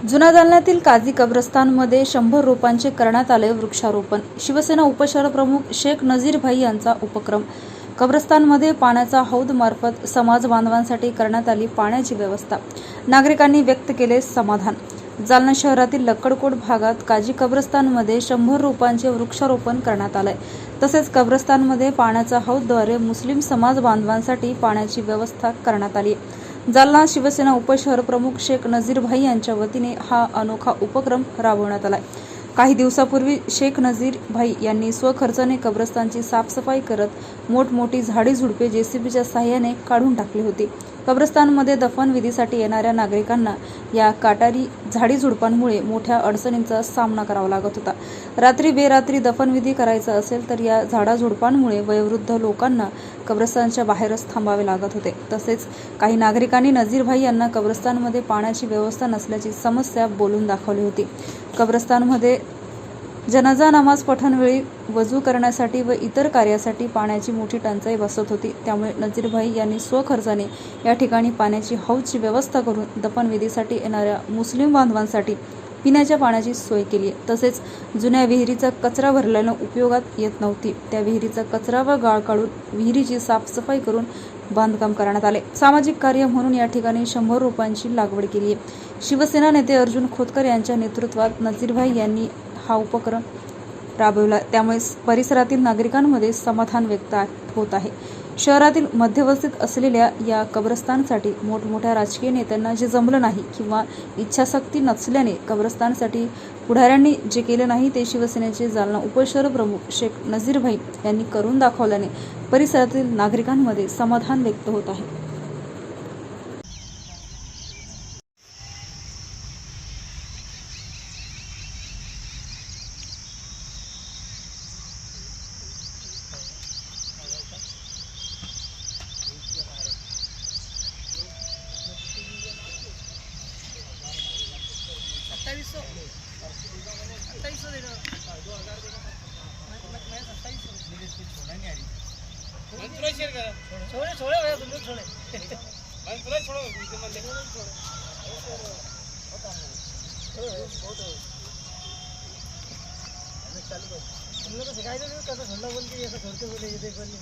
जुना जालन्यातील काझी कब्रस्तानमध्ये 100 रोपांचे करण्यात आले वृक्षारोपण। शिवसेना उपशहरप्रमुख शेख नजीर भाई यांचा उपक्रम। कब्रस्तानमध्ये पाण्याचा हौद मार्फत समाज बांधवांसाठी करण्यात आली पाण्याची व्यवस्था। नागरिकांनी व्यक्त केले समाधान। जालना शहरातील लक्कडकोट भागात काझी कब्रस्तानमध्ये 100 रोपांचे वृक्षारोपण करण्यात आले। तसेच कब्रस्तानमध्ये पाण्याचा हौदद्वारे मुस्लिम समाज बांधवांसाठी पाण्याची व्यवस्था करण्यात आली। जालना शिवसेना उपशहर प्रमुख शेख नजीर भाई यांच्या वतीने हा अनोखा उपक्रम राबवण्यात आला। काही दिवसापूर्वी शेख नजीर भाई यांनी स्वखर्चाने कब्रस्तानची साफसफाई करत मोठमोठी झाडी झुडपे जेसीबीच्या सहाय्याने काढून टाकली होती। कब्रस्तानमध्ये दफनविधीसाठी येणाऱ्या नागरिकांना या काटारी झाडी झुडपांमुळे मोठ्या अडचणींचा सामना करावा लागत होता। रात्री बेरात्री दफनविधी करायचा असेल तर या झाडाझुडपांमुळे वयोवृद्ध लोकांना कब्रस्तानच्या बाहेरच थांबावे लागत होते। तसेच काही नागरिकांनी नजीर भाई यांना कब्रस्तानमध्ये पाण्याची व्यवस्था नसल्याची समस्या बोलून दाखवली होती। कब्रस्तानमध्ये जनाजा नमाज पठणवेळी वजू करण्यासाठी व इतर कार्यासाठी पाण्याची मोठी टंचाई भासत होती। त्यामुळे नजीर भाई यांनी स्वखर्चाने या ठिकाणी पाण्याची हौदची व्यवस्था करून दफनविधीसाठी येणाऱ्या मुस्लिम बांधवांसाठी पिण्याच्या पाण्याची सोय केली आहे। तसेच जुन्या विहिरीचा कचरा भरल्यानं उपयोगात येत नव्हती, त्या विहिरीचा कचरा व गाळ काढून विहिरीची साफसफाई करून बांधकाम करण्यात आले। सामाजिक कार्य म्हणून या ठिकाणी 100 रोपांची लागवड केली आहे। शिवसेना नेते अर्जुन खोतकर यांच्या नेतृत्वात नजीर भाई यांनी हा उपक्रम राबवला, त्यामुळे परिसरातील नागरिकांमध्ये समाधान व्यक्त होत आहे। शहरातील मध्यवस्तीत असलेल्या या कब्रस्तानसाठी मोठमोठ्या राजकीय नेत्यांना जे जमलं नाही किंवा इच्छाशक्ती नसल्याने कब्रस्तानसाठी पुढाऱ्यांनी जे केले नाही ते शिवसेनेचे जालना उपशहर प्रमुख शेख नजीर भाई यांनी करून दाखवल्याने परिसरातील नागरिकांमध्ये समाधान व्यक्त होत आहे। तुम लोग को सिखाई दो कैसे छोड़ना बोल के ऐसा छोड़ते बोले ये देख बोलिए।